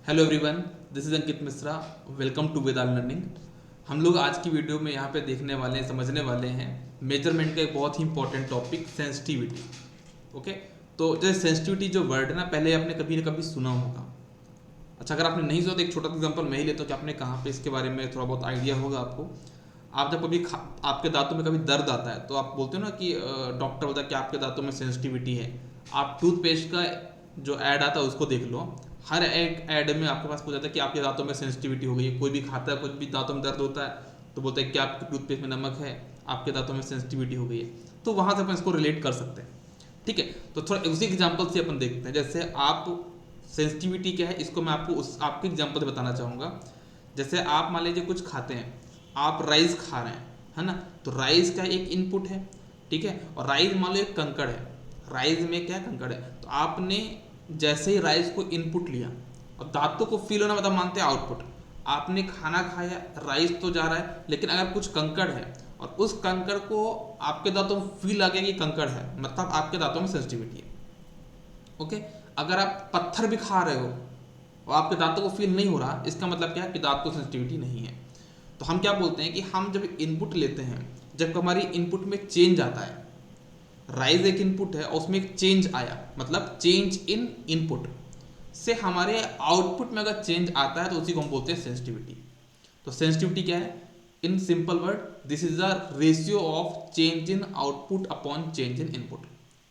Hello everyone, this is Ankit Mishra. Welcome to Vedal learning. हम लोग आज की वीडियो में यहाँ पे देखने वाले हैं, समझने वाले हैं मेजरमेंट का एक बहुत ही इंपॉर्टेंट टॉपिक सेंसिटिविटी। ओके, तो जैसे सेंसिटिविटी जो वर्ड है ना, पहले आपने कभी ना कभी सुना होगा। अच्छा, अगर आपने नहीं सुना तो एक छोटा सा एग्जांपल मैं ही लेता हूँ कि आपने कहाँ पे इसके बारे में थोड़ा बहुत आइडिया होगा आपको। आप जब कभी आपके दांतों में कभी दर्द आता है तो आप बोलते हो ना कि डॉक्टर बोलता है कि आपके दांतों में सेंसिटिविटी है। आप टूथपेस्ट का जो ऐड आता है उसको देख लो। हर एक ऐड में आपके पास पूछा जाता है कि आपके दांतों में सेंसिटिविटी हो गई है। कोई भी खाता है, कुछ भी दांतों में दर्द होता है तो बोलता है कि आपके टूथपेस्ट में नमक है, आपके दांतों में सेंसिटिविटी हो गई है। तो वहाँ से अपन इसको रिलेट कर सकते हैं। ठीक है, तो थोड़ा उसी एग्जाम्पल से अपन देखते हैं। जैसे आप सेंसिटिविटी क्या है इसको मैं आपको उस आपके एग्जाम्पल से बताना चाहूँगा। जैसे आप मान लीजिए कुछ खाते हैं, आप राइस खा रहे हैं, है ना। तो राइस का एक इनपुट है, ठीक है, और राइस मान लो एक कंकड़ है। राइस में क्या कंकड़ है, तो आपने जैसे ही राइस को इनपुट लिया और दांतों को फील होना मतलब मानते हैं आउटपुट। आपने खाना खाया, राइस तो जा रहा है, लेकिन अगर कुछ कंकड़ है और उस कंकड़ को आपके दांतों में फील आ गया कि कंकड़ है, मतलब आपके दांतों में सेंसिटिविटी है। ओके, अगर आप पत्थर भी खा रहे हो और आपके दांतों को फील नहीं हो रहा, इसका मतलब क्या है कि दांत को सेंसिटिविटी नहीं है। तो हम क्या बोलते हैं कि हम जब इनपुट लेते हैं, जब हमारी इनपुट में चेंज आता है, राइज एक इनपुट है और उसमें एक चेंज आया, मतलब चेंज इन इनपुट से हमारे आउटपुट में अगर चेंज आता है तो उसी को हम बोलते हैं सेंसिटिविटी। तो सेंसिटिविटी क्या है? In simple word, this is the ratio of change in output upon change in input.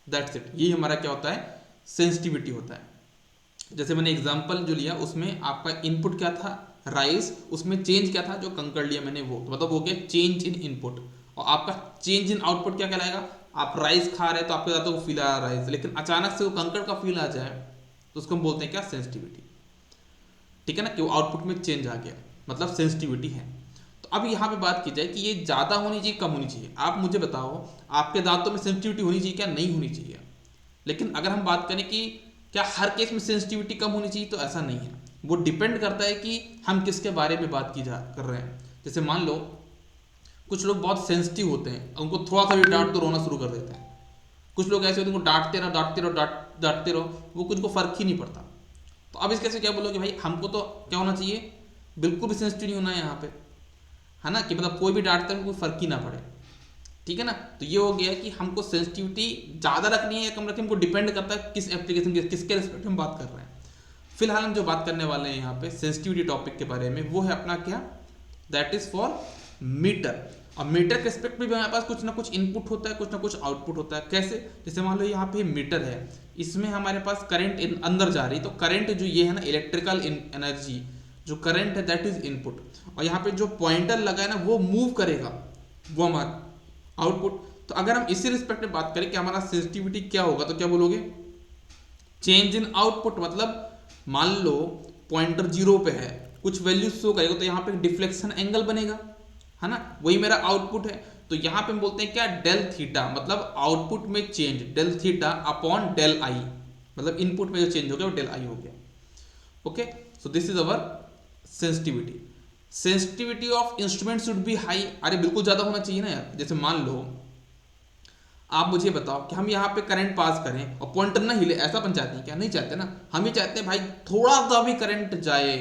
That's it, ये हमारा क्या होता है? सेंसिटिविटी होता है। जैसे मैंने एग्जांपल जो लिया उसमें आपका इनपुट क्या था? राइस। उसमें चेंज क्या था? जो कंकड़ लिया मैंने वो, तो मतलब हो गया चेंज इन इनपुट। और आपका चेंज इन आउटपुट क्या कहलाएगा? आप राइस खा रहे हैं तो आपके दांतों को फील आ रहा है राइस, लेकिन अचानक से वो कंकड़ का फील आ जाए तो उसको हम बोलते हैं क्या? सेंसिटिविटी। ठीक है ना, कि वो आउटपुट में चेंज आ गया, मतलब सेंसिटिविटी है। तो अब यहाँ पे बात की जाए कि ये ज़्यादा होनी चाहिए कम होनी चाहिए। आप मुझे बताओ, आपके दांतों में सेंसिटिविटी होनी चाहिए क्या? नहीं होनी चाहिए। लेकिन अगर हम बात करें कि क्या हर केस में सेंसिटिविटी कम होनी चाहिए, तो ऐसा नहीं है। वो डिपेंड करता है कि हम किसके बारे में बात की जा कर रहे हैं। जैसे मान लो कुछ लोग बहुत सेंसिटिव होते हैं, उनको थोड़ा सा भी डांट तो रोना शुरू कर देते हैं। कुछ लोग ऐसे होते हैं, उनको डांटते रहो डांटते रहो डांटते रहो, वो कुछ को फर्क ही नहीं पड़ता। तो अब इसके से क्या बोलोगे भाई, हमको तो क्या होना चाहिए? बिल्कुल भी सेंसिटिव नहीं होना है यहाँ पे, है ना, कि मतलब कोई भी डांटता है कोई फर्क ही ना पड़े। ठीक है ना। तो ये हो गया कि हमको सेंसिटिविटी ज़्यादा रखनी है या कम रखनी है, हमको डिपेंड करता है किस एप्लीकेशन किसके रिस्पेक्ट में बात कर रहे हैं। फिलहाल हम जो बात करने वाले हैं यहाँ पे सेंसिटिविटी टॉपिक के बारे में, वो है अपना क्या? That is for meter. और मीटर के रिस्पेक्ट में भी हमारे पास कुछ ना कुछ इनपुट होता है, कुछ ना कुछ आउटपुट होता है। कैसे? जैसे मान लो यहाँ पे मीटर है, इसमें हमारे पास करंट अंदर जा रही, तो करंट जो ये है ना, इलेक्ट्रिकल एनर्जी जो करंट है दैट इज इनपुट। और यहाँ पे जो पॉइंटर लगा है ना, वो मूव करेगा, वो हमारा आउटपुट। तो अगर हम इसी रिस्पेक्ट में बात करें कि हमारा सेंसिटिविटी क्या होगा, तो क्या बोलोगे? Change in output. मतलब मान लो पॉइंटर जीरो पे है, कुछ वैल्यू शो करेगा तो यहाँ पे डिफ्लेक्शन एंगल बनेगा, है ना, वही मेरा आउटपुट है। तो यहाँ पे हम बोलते हैं क्या? डेल थीटा, मतलब आउटपुट में change del theta upon del I, मतलब इनपुट में जो चेंज हो गया वो डेल आई हो गया। Okay, so this is our sensitivity. Sensitivity of instrument should be high. अरे बिल्कुल ज़्यादा होना चाहिए ना यार। जैसे मान लो आप मुझे बताओ कि हम यहाँ पे करंट पास करें और पॉइंटर ना हिले, ऐसा अपन चाहते हैं क्या? नहीं चाहते ना। हम ये चाहते हैं भाई थोड़ा सा भी करंट जाए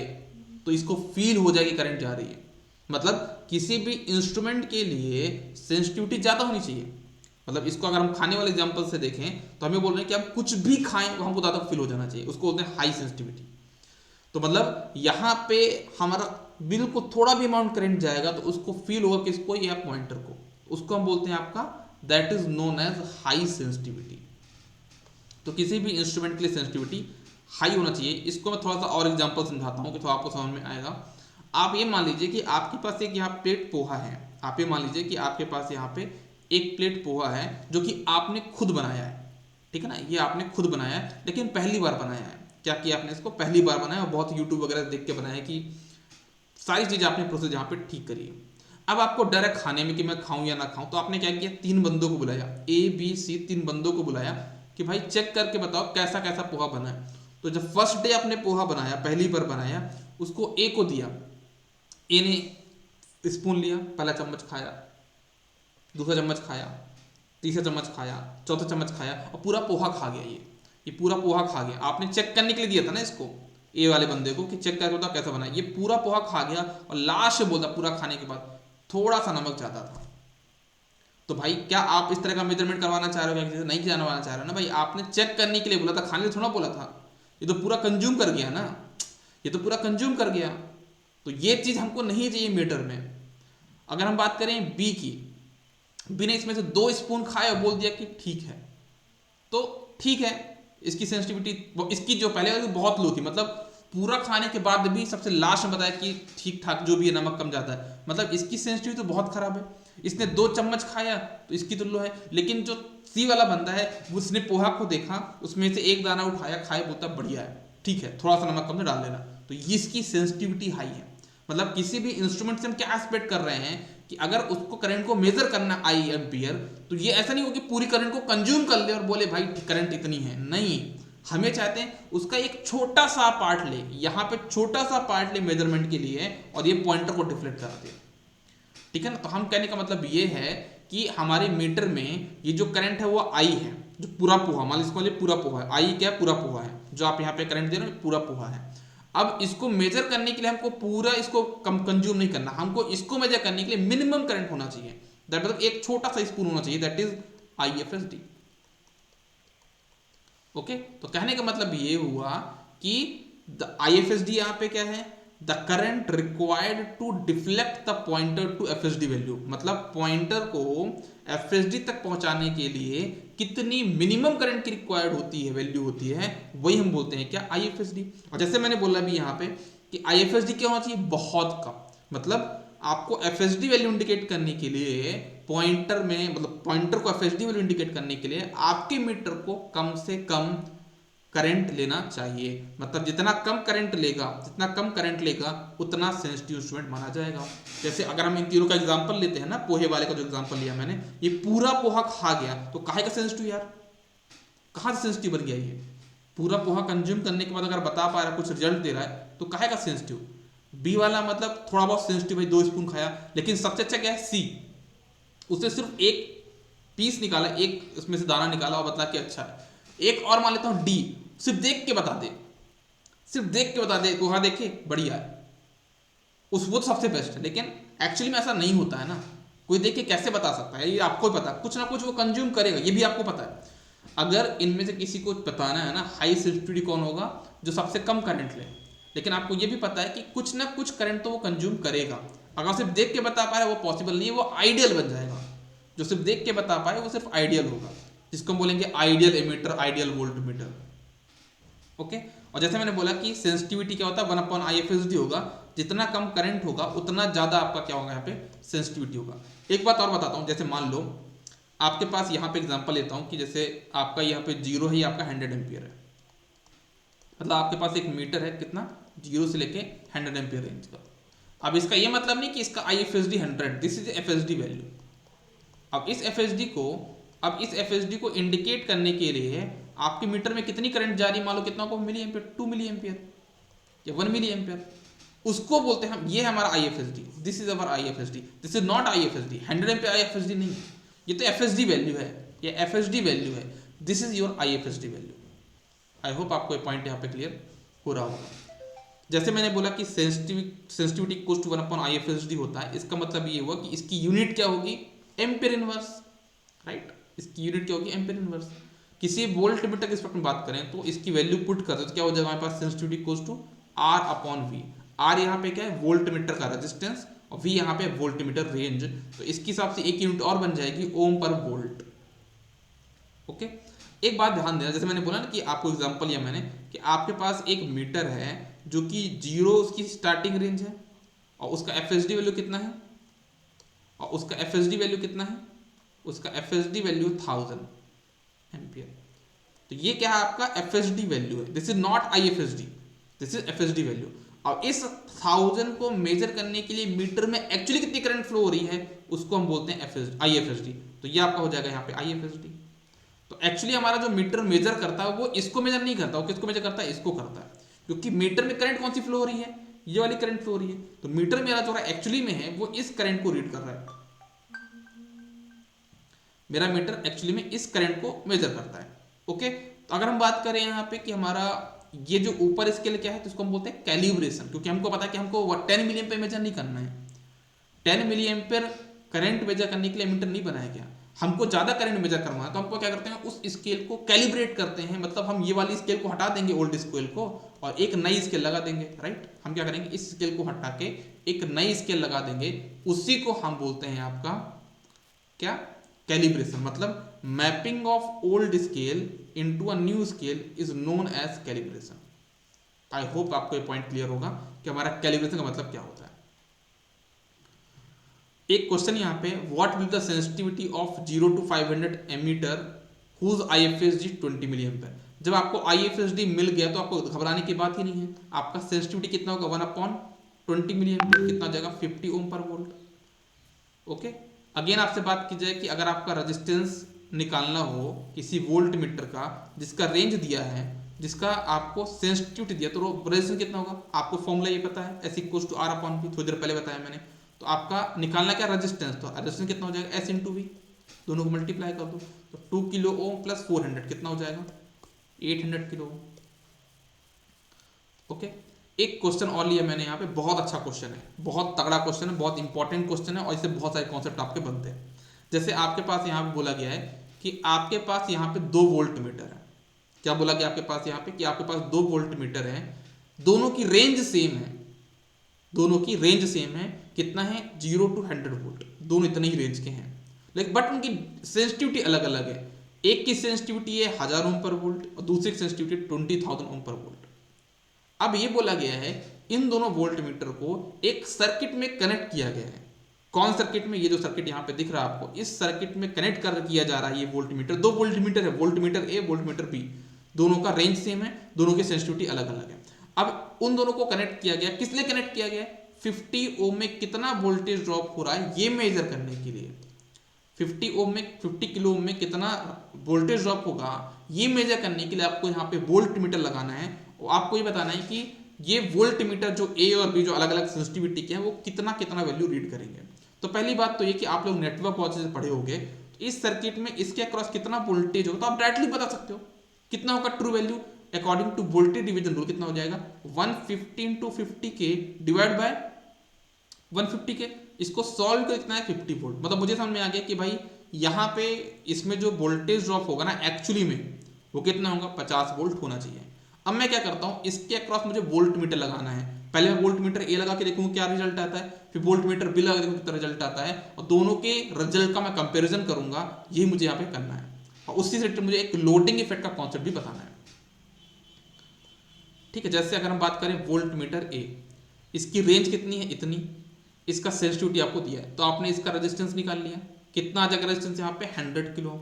तो इसको फील हो जाए कि करंट जा रही है। मतलब किसी भी इंस्ट्रूमेंट के लिए सेंसिटिविटी ज़्यादा होनी चाहिए। मतलब इसको अगर हम खाने वाले एग्जाम्पल से देखें तो हमें बोल रहे हैं कि हम कुछ भी खाएं वो हमको ज़्यादा फील हो जाना चाहिए, उसको बोलते हैं हाई सेंसिटिविटी। तो मतलब यहाँ पे हमारा बिल्कुल थोड़ा भी अमाउंट करंट जाएगा तो उसको फील होगा किसको? या पॉइंटर को। उसको हम बोलते हैं आपका that is known as high sensitivity. तो किसी भी इंस्ट्रूमेंट के लिए सेंसिटिविटी हाई होना चाहिए। इसको मैं थोड़ा सा और एग्जांपल समझाता हूँ कि थोड़ा आपको समझ में आएगा। आप ये मान लीजिए कि आपके पास एक यहाँ प्लेट पोहा है। आप ये मान लीजिए कि आपके पास यहाँ पे एक प्लेट पोहा है जो कि आपने खुद बनाया है। ठीक है ना, ये आपने खुद बनाया है, लेकिन पहली बार बनाया है। क्या किया आपने? इसको पहली बार बनाया और बहुत यूट्यूब वगैरह देख के बनाया कि सारी चीज़ें आपने प्रोसेस यहाँ पे ठीक करी है। अब आपको डर है खाने में कि मैं खाऊं या ना खाऊं, तो आपने क्या किया? तीन बंदों को बुलाया, ए बी सी, तीन बंदों को बुलाया कि भाई चेक करके बताओ कैसा कैसा पोहा बना है। तो जब फर्स्ट डे आपने पोहा बनाया, पहली बार बनाया, उसको ए को दिया। ए ने स्पून लिया, पहला चम्मच खाया, दूसरा चम्मच खाया, तीसरा चम्मच खाया, चौथा चम्मच खाया और पूरा पोहा खा गया। ये पूरा पोहा खा गया। आपने चेक करने के लिए दिया था ना इसको, ए वाले बंदे को कि चेक करके बता कैसा बना। ये पूरा पोहा खा गया और लास्ट में बोलता पूरा खाने के बाद थोड़ा सा नमक ज्यादा था। तो भाई क्या आप इस तरह का मेजरमेंट करवाना चाह रहे हो? किसी से नहीं करवाना चाह रहे हो ना भाई, आपने चेक करने के लिए बोला था, खाने के लिए थोड़ा बोला था। ये तो पूरा कंज्यूम कर गया ना, ये तो पूरा कंज्यूम कर गया। तो ये चीज हमको नहीं चाहिए मीटर में। अगर हम बात करें बी की, बी ने इसमें से 2 स्पून खाए और बोल दिया कि ठीक है, तो ठीक है, इसकी सेंसिटिविटी, इसकी जो पहले वाली बहुत लो थी, मतलब पूरा खाने के बाद भी सबसे लास्ट में बताया कि ठीक ठाक जो भी है, नमक कम जाता है, मतलब इसकी सेंसिटिविटी तो बहुत खराब है। इसने 2 चम्मच खाया तो इसकी तो लो है। लेकिन जो सी वाला बंदा है उसने पोहा को देखा, उसमें से एक दाना उठाया, खाया, बोलता बढ़िया है, ठीक है, थोड़ा सा नमक कम से डाल लेना। तो इसकी सेंसिटिविटी हाई है। मतलब किसी भी इंस्ट्रूमेंट से हम क्या एक्सपेक्ट कर रहे हैं कि अगर उसको करंट को मेजर करना आई एम्पियर, तो ये ऐसा नहीं हो कि पूरी करंट को कंज्यूम कर ले और बोले भाई करंट इतनी है। नहीं, हमें चाहते हैं उसका एक छोटा सा पार्ट ले, यहाँ पे छोटा सा पार्ट ले मेजरमेंट के लिए, और ये पॉइंटर को डिफ्लेक्ट कर दे। ठीक है ना? तो हम कहने का मतलब ये है कि हमारे मीटर में ये जो करंट है वो आई है, जो पूरा पोहा, मान लीजिए इसको पूरा पोहा है, आई क्या पूरा पोहा है, जो आप यहाँ पे करंट दे रहे हो पूरा पोहा है। अब इसको मेजर करने के लिए हमको पूरा इसको कम कंज्यूम नहीं करना, हमको इसको मेजर करने के लिए मिनिमम करंट होना चाहिए, दैट मतलब एक छोटा सा स्पून होना चाहिए, दैट इज IFSD। ओके, तो कहने का मतलब ये हुआ कि द IFSD यहाँ पे क्या है, the current required to deflect the pointer to FSD value, मतलब पॉइंटर को FSD तक पहुंचाने के लिए कितनी मिनिमम करंट की रिक्वायर्ड होती है, वैल्यू होती है, वही हम बोलते हैं क्या, IFSD। और जैसे मैंने बोला भी यहाँ पे कि IFSD क्या होना चाहिए, बहुत कम। मतलब आपको FSD वैल्यू इंडिकेट करने के लिए पॉइंटर में, मतलब पॉइंटर को FSD वैल्यू इंडिकेट करने के लिए आपके मीटर को कम से कम करंट लेना चाहिए। मतलब जितना कम करंट लेगा, जितना कम करंट लेगा उतना सेंसिटिव इंस्ट्रूमेंट माना जाएगा। जैसे अगर हम इन तीनों का एग्जांपल लेते हैं ना, पोहे वाले का जो एग्जांपल लिया मैंने, ये पूरा पोहा खा गया तो काहे का सेंसिटिव यार, कहाँ से सेंसिटिव बन गया ये? पूरा पोहा कंज्यूम करने के बाद अगर बता पा रहा है, कुछ रिजल्ट दे रहा है, तो काहे का सेंसिटिव? बी वाला मतलब थोड़ा बहुत सेंसिटिव भाई, 2 स्पून खाया। लेकिन सबसे अच्छा क्या है, सी, उसने सिर्फ एक पीस निकाला, एक उसमें से दाना निकाला और बता कि अच्छा है। एक और मान लेता हूं डी, सिर्फ देख के बता दे, सिर्फ देख के बता दे, पोहा देखे बढ़िया है, उस वो तो सबसे बेस्ट है। लेकिन एक्चुअली में ऐसा नहीं होता है ना, कोई देख के कैसे बता सकता है? ये आपको ही पता, कुछ ना कुछ वो कंज्यूम करेगा, ये भी आपको पता है। अगर इनमें से किसी को बताना है ना हाई सेंसिटिविटी कौन होगा, जो सबसे कम करंट ले, लेकिन आपको ये भी पता है कि कुछ ना कुछ करंट तो वो कंज्यूम करेगा। अगर सिर्फ देख के बता पा रहा है वो पॉसिबल नहीं है, वो आइडियल बन जाएगा। जो सिर्फ देख के बता पाए वो सिर्फ आइडियल होगा, जिसको हम बोलेंगे ideal ammeter, ideal voltmeter. Okay, और जैसे मैंने बोला कि सेंसिटिविटी क्या होता है, 1/IFSD होगा। जितना कम करंट होगा उतना ज्यादा आपका क्या होगा, यहाँ पे सेंसिटिविटी होगा। एक बात और बताता हूँ, जैसे मान लो आपके पास यहाँ पे एग्जांपल लेता हूँ कि जैसे आपका यहाँ पे 0 है, आपका 100 एम्पियर है। मतलब आपके पास एक मीटर है, कितना, 0 से लेके 100 एम्पियर रेंज का। अब इसका ये मतलब नहीं कि इसका IFSD 100, this is FSD value. अब इस FSD को इंडिकेट करने के लिए आपके मीटर में कितनी करंट जा रही है, मान लो कितना को, मिली एम्पियर, 2 मिली एम्पियर या 1 मिली एम्पियर, उसको बोलते हैं हम, ये हमारा IFSD, this is our IFSD, this is not IFSD, 100 ampere IFSD नहीं, ये तो FSD वैल्यू है, ये FSD वैल्यू है, this is your IFSD value. I hope आपको ये पॉइंट यहाँ पे क्लियर हो रहा होगा। जैसे मैंने बोला कि सेंसिटिविटी इक्वल्स टू 1/IFSD होता है, इसका मतलब ये हुआ कि इसकी यूनिट क्या होगी, एम्पियर इनवर्स, राइट, इसकी यूनिट क्या होगी, एम्पियर इनवर्स। किसी वोल्ट मीटर के रिस्पेक्ट में बात करें तो इसकी वैल्यू पुट करते तो क्या हो जाएगा हमारे पास, sensitivity equals to R/V। R यहाँ पे क्या है, वोल्ट मीटर का रेजिस्टेंस, और V यहाँ पे वोल्ट मीटर रेंज, तो इसके हिसाब से एक यूनिट और बन जाएगी ओम पर वोल्ट। ओके, एक बात ध्यान देना, जैसे मैंने बोला ना कि आपको एग्जांपल लिया मैंने कि आपके पास एक मीटर है जो कि 0 उसकी स्टार्टिंग रेंज है, और उसका FSD वैल्यू कितना है, और उसका FSD वैल्यू कितना है, उसका FSD वैल्यू 1000 एम्पियर। तो ये क्या है, आपका FSD वैल्यू है, this is not IFSD, this is FSD value. और इस 1000 को मेजर करने के लिए मीटर में एक्चुअली कितनी करंट फ्लो हो रही है, उसको हम बोलते हैं IFSD। तो ये आपका हो जाएगा यहाँ पे IFSD। तो एक्चुअली हमारा जो मीटर मेजर करता है वो इसको मेजर नहीं करता, वो किसको मेजर करता है, इसको करता है, क्योंकि मीटर में करंट कौन सी फ्लो हो रही है, ये वाली करंट फ्लो हो रही है। तो मीटर मेरा जो एक्चुअली में है वो इस करंट को रीड कर रहा है, मेरा मीटर एक्चुअली में इस करंट को मेजर करता है। ओके, तो अगर हम बात करें यहाँ पे कि हमारा ये जो ऊपर स्केल क्या है तो इसको हम बोलते हैं कैलिब्रेशन, क्योंकि हमको पता है कि हमको 10 मिली एम्पेयर मेजर नहीं करना है। 10 मिली एम्पेयर करंट मेजर करने के लिए एमीटर नहीं बनाया गया, हमको ज़्यादा करंट मेजर करवाना है, तो हमको क्या करते हैं उस स्केल को कैलिब्रेट करते हैं, मतलब हम ये वाली स्केल को हटा देंगे ओल्ड स्केल को और एक नई स्केल लगा देंगे, राइट। हम क्या करेंगे इस स्केल को हटा के एक नई स्केल लगा देंगे, उसी को हम बोलते हैं आपका क्या, कैलिब्रेशन। मतलब mapping of old scale into a new scale is known as calibration. I hope आपको ये पॉइंट क्लियर होगा कि हमारा कैलिब्रेशन का मतलब क्या होता है। एक क्वेश्चन यहाँ पे, what will the sensitivity of 0 to 500 ammeter whose IFSD 20 milliampere. जब आपको IFSD मिल गया तो आपको घबराने की बात ही नहीं है, आपका सेंसिटिविटी कितना होगा 1/20 मिली एम्पेयर, कितना हो जाएगा 50 ओम पर वोल्ट। ओके, अगेन आपसे बात की जाए कि अगर आपका रेजिस्टेंस निकालना हो किसी वोल्ट मीटर का जिसका रेंज दिया है, जिसका आपको सेंसिटिविटी दिया, तो रेजिस्टेंस कितना होगा, आपको फॉर्मूला ये पता है, S=R/V, थोड़ी देर पहले बताया मैंने। तो आपका निकालना क्या रेजिस्टेंस, तो रेजिस्टेंस कितना हो जाएगा S × V, दोनों को मल्टीप्लाई कर दो तो 2 किलो ओम प्लस 400 कितना हो जाएगा 800 किलो ओम। ओके, एक क्वेश्चन और लिया मैंने यहाँ पे, बहुत अच्छा क्वेश्चन है, बहुत तगड़ा क्वेश्चन है, बहुत इंपॉर्टेंट क्वेश्चन है और इससे बहुत सारे कॉन्सेप्ट आपके बनते हैं। जैसे आपके पास यहाँ पे बोला गया है कि आपके पास यहाँ पे 2 वोल्ट मीटर है। क्या बोला गया आपके पास यहाँ पे कि आपके पास 2 वोल्ट मीटर है, दोनों की रेंज सेम है, दोनों की रेंज सेम है, कितना है 0 to 100 वोल्ट, दोनों इतने ही रेंज के हैं, लेकिन बट उनकी सेंसिटिविटी अलग अलग है। एक की सेंसिटिविटी है 1000 ओम पर वोल्ट और दूसरी की सेंसिटिविटी 20,000 ओम पर वोल्ट। अब ये बोला गया है इन दोनों वोल्ट मीटर को एक सर्किट में कनेक्ट किया गया है। कौन सर्किट में, ये जो सर्किट यहाँ पे दिख रहा है आपको, इस सर्किट में कनेक्ट कर किया जा रहा है ये वोल्ट मीटर। 2 वोल्ट मीटर है, वोल्ट मीटर ए, वोल्ट मीटर बी, दोनों का रेंज सेम है, दोनों की सेंसिटिविटी अलग अलग है। अब उन दोनों को कनेक्ट किया गया, किस लिए कनेक्ट किया गया, 50 ओम में कितना वोल्टेज ड्रॉप हो रहा है ये मेजर करने के लिए। 50 ओम में, 50 किलो ओम में कितना वोल्टेज ड्रॉप होगा ये मेजर करने के लिए आपको यहाँ पे वोल्ट मीटर लगाना है और आपको ये बताना है कि ये वोल्ट मीटर जो ए और बी जो अलग अलग सेंसिटिविटी के हैं वो कितना कितना वैल्यू रीड करेंगे। तो पहली बात तो ये कि आप लोग नेटवर्क प्रोसेस पढ़े होंगे, इस सर्किट में इसके अक्रॉस कितना वोल्टेज होगा तो आप डायरेक्टली बता सकते हो कितना होगा true value according to voltage division rule. कितना हो जाएगा 150 × 50 के डिवाइड बाय 150 के, इसको सॉल्व कर कितना है 50 वोल्ट। मतलब मुझे समझ में आ गया कि भाई यहाँ पे इसमें जो वोल्टेज ड्रॉप होगा ना एक्चुअली में वो कितना होगा 50 वोल्ट होना चाहिए। अब मैं क्या करता हूँ, इसके अक्रॉस मुझे वोल्ट मीटर लगाना है, पहले मैं वोल्ट मीटर ए लगा के देखूंगा क्या रिजल्ट आता है, फिर वोल्ट मीटर बी लगा के देखूंगा कितना रिजल्ट आता है और दोनों के रिजल्ट का मैं कंपेरिजन करूंगा, यही मुझे यहाँ पे करना है। और उसी से मुझे एक लोडिंग इफेक्ट का कॉन्सेप्ट भी बताना है। ठीक है, जैसे अगर हम बात करें वोल्ट मीटर ए, इसकी रेंज कितनी है इतनी, इसका सेंसिटिविटी आपको दिया है तो आपने इसका रेजिस्टेंस निकाल लिया, कितना आ जाएगा रेजिस्टेंस यहाँ पे 100 किलो।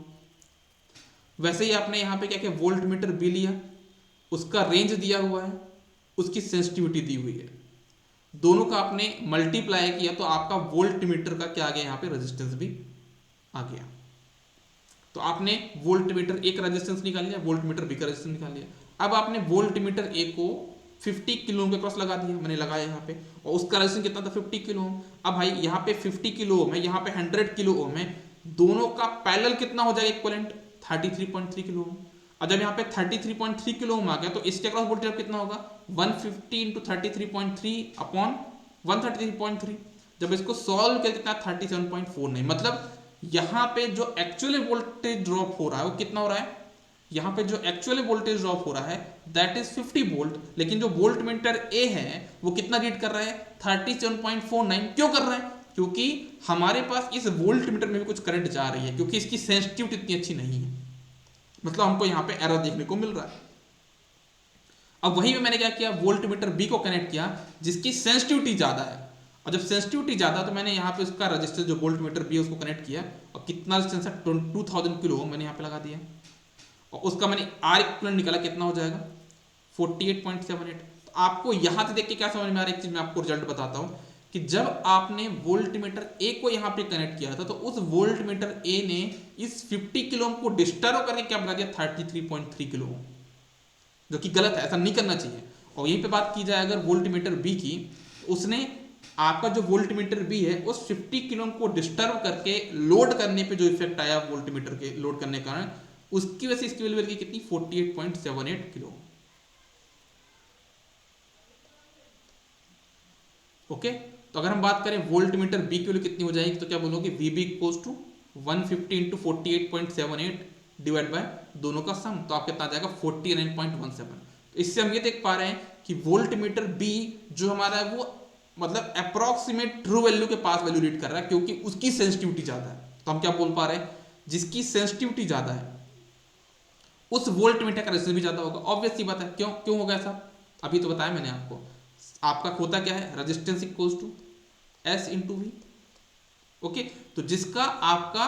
वैसे ही आपने यहाँ पे क्या किया वोल्ट मीटर बी लिया, उसका रेंज दिया हुआ है, उसकी सेंसिटिविटी दी हुई है, दोनों का आपने मल्टीप्लाई किया तो आपका वोल्ट मीटर का क्या आ गया यहाँ पे रेजिस्टेंस भी आ गया। तो आपने वोल्ट मीटर ए का रेजिस्टेंस निकाल लिया, वोल्ट मीटर बी का रेजिस्टेंस निकाल लिया। अब आपने वोल्ट मीटर ए को 50 किलो ओम के क्रॉस लगा दिया, मैंने लगाया यहाँ पे, और उसका रेजिस्टेंस कितना था 50 किलो ओम। अब भाई यहाँ पे 50 किलो ओम है, यहाँ पे 100 किलो ओम है, दोनों का पैरेलल कितना हो जाएगा इक्विवेलेंट 33.3 किलो ओम। और जब यहाँ पे 33.3 किलो ओम आ गया तो इसके अक्रॉस वोल्टेज कितना होगा 150 × 33.3 अपॉन 133.3। जब इसको सॉल्व कर कितना 37.49, मतलब यहाँ पे जो एक्चुअली वोल्टेज ड्रॉप हो रहा है वो कितना हो रहा है, यहाँ पे जो एक्चुअली वोल्टेज ड्रॉप हो रहा है दैट इज 50 वोल्ट, लेकिन जो वोल्ट मीटर ए है वो कितना रीड कर रहा है 37.49। क्यों कर रहा है, क्योंकि हमारे पास इस वोल्ट मीटर में भी कुछ करंट जा रही है, क्योंकि इसकी सेंसिटिविटी इतनी अच्छी नहीं है, मतलब हमको यहाँ पे एरर देखने को मिल रहा है। अब वहीं पे मैंने क्या किया वोल्ट मीटर बी को कनेक्ट किया जिसकी सेंसिटिविटी ज्यादा है, और जब सेंसिटिविटी ज्यादा तो मैंने यहाँ पे उसका रजिस्टर जो वोल्ट मीटर बी है उसको कनेक्ट किया और कितना रेजिस्टेंस है 2000 किलो ओम मैंने यहाँ पे लगा दिया, और उसका मैंने आर इक्विवेलेंट निकाला कितना हो जाएगा 48.78। तो आपको यहाँ से देख के क्या समझ में आ रहा है, एक चीज मैं आपको रिजल्ट बताता हूँ कि जब आपने वोल्ट मीटर ए को यहाँ पे कनेक्ट किया था तो उस वोल्ट मीटर ए ने इस 50 किलो ओम को डिस्टर्ब करके क्या बना दिया 33.3 किलो ओम, जो कि गलत है, ऐसा नहीं करना चाहिए। और यहीं पे बात की जाए अगर वोल्ट मीटर बी की, उसने आपका जो वोल्ट मीटर बी है उस 50 किलो ओम को डिस्टर्ब करके लोड करने पे जो इफेक्ट आया वोल्ट मीटर के लोड करने के कारण, उसकी वजह से इसकी वैल्यू की कितनी 48.78 किलो। ओके, तो अगर हम बात करें वोल्ट मीटर बी की वैल्यू कितनी हो जाएगी, तो क्या बोलोगे V B equals to 150 into 48.78 divide by दोनों का सम, तो आप कितना आ जाएगा 49.17। तो इससे हम ये देख पा रहे हैं कि वोल्ट मीटर बी जो हमारा है वो मतलब अप्रॉक्सीमेट ट्रू वैल्यू के पास वैल्यू रीड कर रहा है, क्योंकि उसकी सेंसिटिविटी ज्यादा है। तो हम क्या बोल पा रहे हैं, जिसकी सेंसिटिविटी ज्यादा है उस वोल्ट मीटर का रेजिस्टेंस भी ज्यादा होगा। ऑब्वियस सी बात है, क्यों क्यों होगा ऐसा, अभी तो बताया मैंने आपको। आपका होता क्या है, resistance equals to S into V. Okay, तो जिसका आपका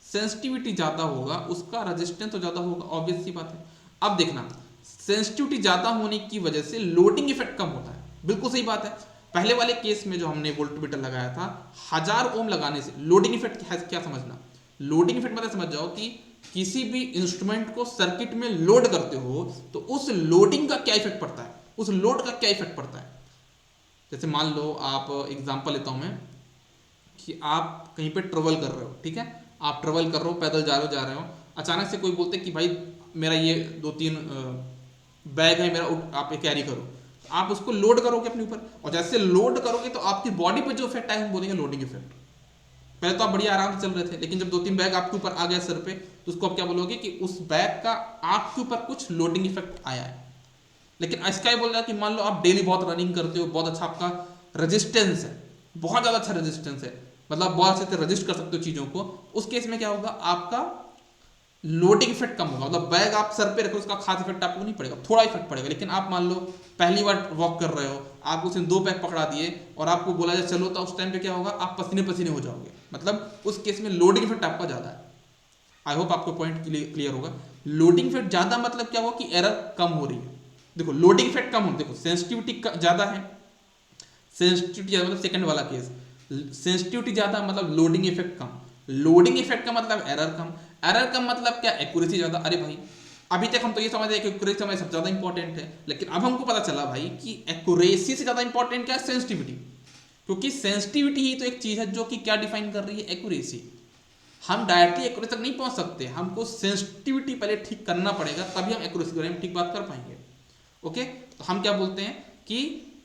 सेंसिटिविटी ज्यादा होगा उसका रेजिस्टेंस तो ज्यादा होगा, ऑब्वियस सी बात है। अब देखना, सेंसिटिविटी ज्यादा होने की वजह से लोडिंग इफेक्ट कम होता है, बिल्कुल सही बात है। पहले वाले केस में जो हमने वोल्टमीटर लगाया था 1000 ओम लगाने से लोडिंग इफेक्ट क्या समझना, लोडिंग इफेक्ट मतलब समझ जाओ कि किसी भी इंस्ट्रूमेंट को सर्किट में लोड करते हो तो उस लोडिंग का क्या इफेक्ट पड़ता है, उस लोड का क्या इफेक्ट पड़ता है। जैसे मान लो, आप एग्जांपल लेता हूं मैं, कि आप कहीं पे ट्रेवल कर रहे हो, ठीक है, आप ट्रेवल कर रहे हो, पैदल जा रहे हो, अचानक से कोई बोलते कि भाई मेरा ये 2-3 बैग है मेरा, आप ये कैरी करो, आप उसको लोड करोगे अपने ऊपर, और जैसे लोड करोगे तो आपकी बॉडी पर जो इफेक्ट आए हम बोलेंगे लोडिंग इफेक्ट। पहले तो आप बढ़िया आराम से चल रहे थे, लेकिन जब 2-3 बैग आपके ऊपर आ गया सर पे, तो उसको आप क्या बोलोगे कि उस बैग का आपके ऊपर कुछ लोडिंग इफेक्ट आया है। लेकिन इसका ये बोल रहा है कि मान लो आप डेली बहुत रनिंग करते हो, बहुत अच्छा आपका रेजिस्टेंस है, बहुत ज़्यादा अच्छा रेजिस्टेंस है, मतलब बहुत अच्छे से रजिस्ट कर सकते हो चीज़ों को, उस केस में क्या होगा, आपका लोडिंग इफेक्ट कम होगा, मतलब बैग आप सर पे रखो उसका खास इफेक्ट आपको नहीं पड़ेगा, थोड़ा इफेक्ट पड़ेगा। लेकिन आप मान लो पहली बार वॉक कर रहे हो, आप उसने 2 बैग पकड़ा दिए और आपको बोला जाए चलो, तो उस टाइम पे क्या होगा, आप पसीने पसीने हो जाओगे, मतलब उस केस में लोडिंग इफेक्ट आपका ज़्यादा है। आई होप आपको पॉइंट क्लियर होगा। लोडिंग इफेक्ट ज़्यादा मतलब क्या होगा कि एरर कम हो रही है। देखो लोडिंग इफेक्ट कम हो, देखो सेंसिटिविटी ज़्यादा है, सेंसिटिविटी ज़्यादा मतलब सेकंड वाला केस, सेंसिटिविटी ज़्यादा मतलब लोडिंग इफेक्ट कम, लोडिंग इफेक्ट का मतलब एरर कम, एरर कम मतलब क्या, एक्यूरेसी ज़्यादा। अरे भाई अभी तक हम तो ये समझ रहे कि एक्यूरेसी हमारे सबसे ज़्यादा इंपॉर्टेंट है, लेकिन अब हमको पता चला भाई कि एक्यूरेसी से ज़्यादा इंपॉर्टेंट क्या है, सेंसिटिविटी। क्योंकि सेंसिटिविटी ही तो एक चीज़ है जो कि क्या डिफाइन कर रही है, एक्यूरेसी। हम डायरेक्टली एक्यूरेसी तक नहीं पहुंच सकते, हमको सेंसिटिविटी पहले ठीक करना पड़ेगा, तभी हम एक्यूरेसी के बारे में ठीक बात कर पाएंगे। ओके, तो हम क्या बोलते हैं कि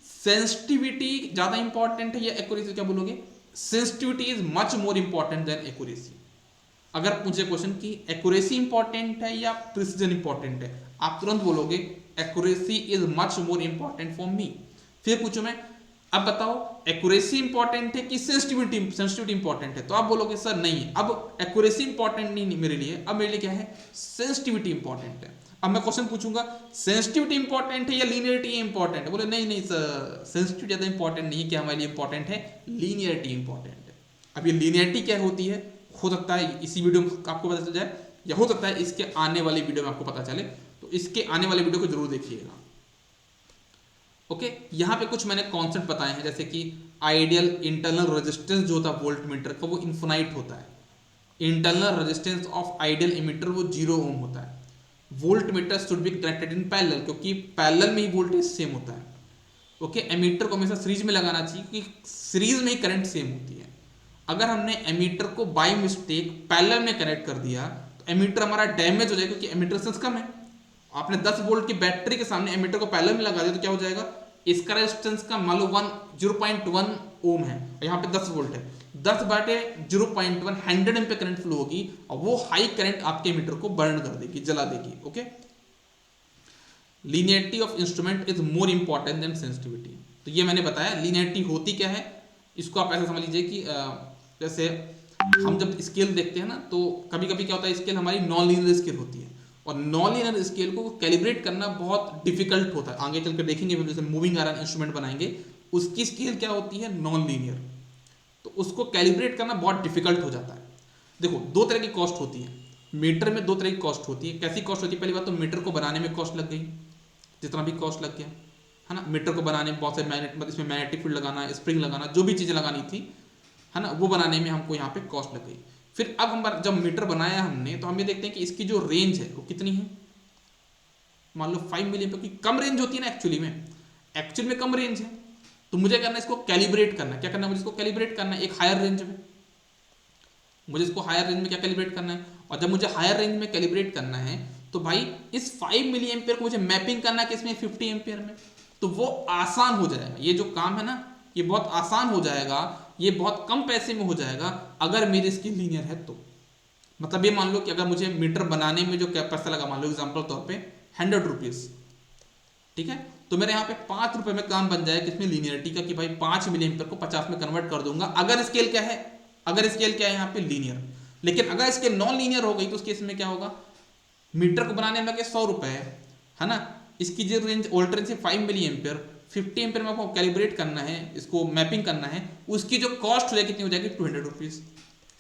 सेंसिटिविटी ज्यादा इंपॉर्टेंट है या एक्यूरेसी, क्या बोलोगे, sensitivity is much more important than accuracy. अगर मुझे क्वेश्चन की एक्यूरेसी इंपॉर्टेंट है या प्रिसीजन इंपॉर्टेंट है, आप तुरंत बोलोगे accuracy is much more important for me. फिर पूछो मैं, अब बताओ एक्यूरेसी इंपॉर्टेंट है कि सेंसिटिविटी इंपॉर्टेंट है, तो आप बोलोगे सर नहीं, अब एक्यूरेसी इंपॉर्टेंट नहीं मेरे लिए, अब मेरे लिए क्या है, सेंसिटिविटी इंपॉर्टेंट है। अब मैं क्वेश्चन पूछूंगा सेंसिटिविटी इंपॉर्टेंट है या लीनियरिटी इंपॉर्टेंट है, बोले नहीं नहीं सर सेंसिटिविटी ज्यादा इंपॉर्टेंट नहीं है, क्या हमारे लिए इंपॉर्टेंट है, लीनियरिटी इंपॉर्टेंट है। अब ये लीनियरिटी क्या होती है, हो सकता है इसी वीडियो में आपको पता चल जाए, या हो सकता है इसके आने वाले वीडियो में आपको पता चले, तो इसके आने वाले वीडियो को जरूर देखिएगा। ओके, यहाँ पे कुछ मैंने कॉन्सेप्ट बताए हैं, जैसे कि आइडियल इंटरनल रेजिस्टेंस जो होता है वोल्ट मीटर का वो इन्फिनाइट होता है, internal resistance of ideal emitter वो 0 ओम होता है। Volt metre should be connected in parallel, क्योंकि पैरेलल में ही वोल्टेज सेम होता है। ओके, एमीटर को हमेशा सीरीज में लगाना चाहिए, क्योंकि सीरीज में ही करंट सेम होती है। अगर हमने एमीटर को बाय मिस्टेक पैरेलल में कनेक्ट कर दिया तो एमीटर हमारा डैमेज हो जाएगा, क्योंकि एमीटर रेजिस्टेंस कम है। आपने 10 वोल्ट की बैटरी के सामने एमीटर को पैरेलल में लगा दिया तो क्या हो जाएगा, इसका रेजिस्टेंस का मान लो 0.1 ओम है और यहाँ पे 10 वोल्ट है, 10 बाटे 0.1 100 एम्पीयर करंट फ्लो होगी, और वो हाई करंट आपके मीटर को बर्न कर देगी, जला देगी। Okay, linearity of instrument is more important than sensitivity. तो ये मैंने बताया लीनियरिटी होती क्या है, इसको आप ऐसा समझ लीजिए कि जैसे हम जब स्केल देखते हैं ना, तो कभी कभी क्या होता है, स्केल हमारी नॉन लीनियर स्केल होती है, और नॉन लीनियर स्केल को कैलिब्रेट करना बहुत डिफिकल्ट होता है। आगे चलकर देखेंगे, जैसे मूविंग आयरन इंस्ट्रूमेंट बनाएंगे उसकी स्केल क्या होती है, नॉन लीनियर, तो उसको कैलिब्रेट करना बहुत डिफिकल्ट हो जाता है। देखो 2 तरह की कॉस्ट होती है मीटर में, 2 तरह की कॉस्ट होती है। कैसी कॉस्ट होती है, पहली बात तो मीटर को बनाने में कॉस्ट लग गई, जितना भी कॉस्ट लग गया है ना, मीटर को बनाने में बहुत से इसमें मैग्नेटिक फील्ड लगाना, स्प्रिंग लगाना, जो भी चीज़ें लगानी थी है ना, वो बनाने में हमको यहाँ पे कॉस्ट लग गई। फिर अब हम जब मीटर बनाया हमने, तो हम ये देखते हैं कि इसकी जो रेंज है वो कितनी है, मान लो 5 मिलीमीटर की कम रेंज होती है ना, एक्चुअली में कम रेंज है, तो मुझे करना है इसको कैलिब्रेट करना। क्या करना है मुझे, इसको कैलिब्रेट करना है एक हायर रेंज में, मुझे इसको हायर रेंज में क्या कैलिब्रेट करना है, और जब मुझे हायर रेंज में कैलिब्रेट करना है तो भाई इस 5 मिली एम्पियर को मुझे मैपिंग करना है किसमें, 50 एम्पियर में, तो वो आसान हो जाएगा। ये जो काम है ना, ये बहुत आसान हो जाएगा, ये बहुत कम पैसे में हो जाएगा अगर मेरी स्किल लीनियर है तो। मतलब ये मान लो कि अगर मुझे मीटर बनाने में जो क्या पैसा लगा, मान लो एग्जाम्पल तौर पे 100 रुपीज़, ठीक है, तो मेरे यहाँ पे 5 रुपए में काम बन जाए किसमें, लीनियरिटी का, कि भाई 5 मिली एम्पियर को 50 में कन्वर्ट कर दूंगा अगर स्केल क्या है, अगर स्केल क्या है यहाँ पे लीनियर। लेकिन अगर स्केल नॉन लीनियर हो गई तो उस केस में क्या होगा, मीटर को बनाने में लगे 100 रुपए है ना, इसकी जो रेंज वोल्टेज से 5 मिली एम्पियर, 50 एम्पियर में आपको कैलिब्रेट करना है, इसको मैपिंग करना है, उसकी जो कॉस्ट हो जाएगी कितनी हो जाएगी, 200 रुपीज़।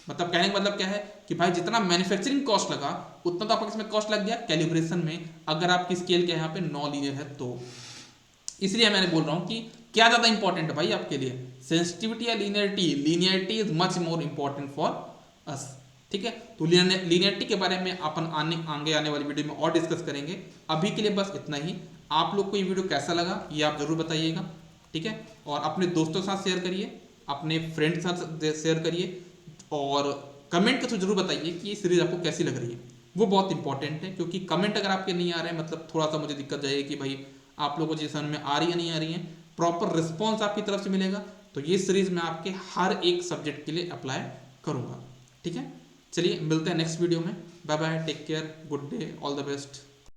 मतलब कहने का मतलब क्या है कि भाई जितना मैन्युफैक्चरिंग कॉस्ट लगा उतना तो आपका इसमें कॉस्ट लग गया कैलिब्रेशन में, अगर आपकी स्केल क्या है यहाँ पे नॉन लीनियर है तो। इसलिए मैंने बोल रहा हूँ कि क्या ज़्यादा इंपॉर्टेंट है भाई आपके लिए, सेंसिटिविटी या linearity? Linearity is much more important for us, ठीक है। तो लीनियरिटी के बारे में अपन आगे आने वाली वीडियो में और डिस्कस करेंगे। अभी के लिए बस इतना ही। आप लोग को ये वीडियो कैसा लगा ये आप जरूर बताइएगा, ठीक है, और अपने दोस्तों के साथ शेयर करिए, अपने फ्रेंड के साथ शेयर करिए, और कमेंट के थ्रू जरूर बताइए कि ये सीरीज आपको कैसी लग रही है। वो बहुत इंपॉर्टेंट है, क्योंकि कमेंट अगर आपके नहीं आ रहे हैं मतलब थोड़ा सा मुझे दिक्कत जाएगी कि भाई आप लोगों को चीज़ समझ में आ रही है नहीं आ रही है, प्रॉपर रिस्पॉन्स आपकी तरफ से मिलेगा तो ये सीरीज मैं आपके हर एक सब्जेक्ट के लिए अप्लाई करूँगा, ठीक है। चलिए मिलते हैं नेक्स्ट वीडियो में, bye bye, take care, good day, all the best.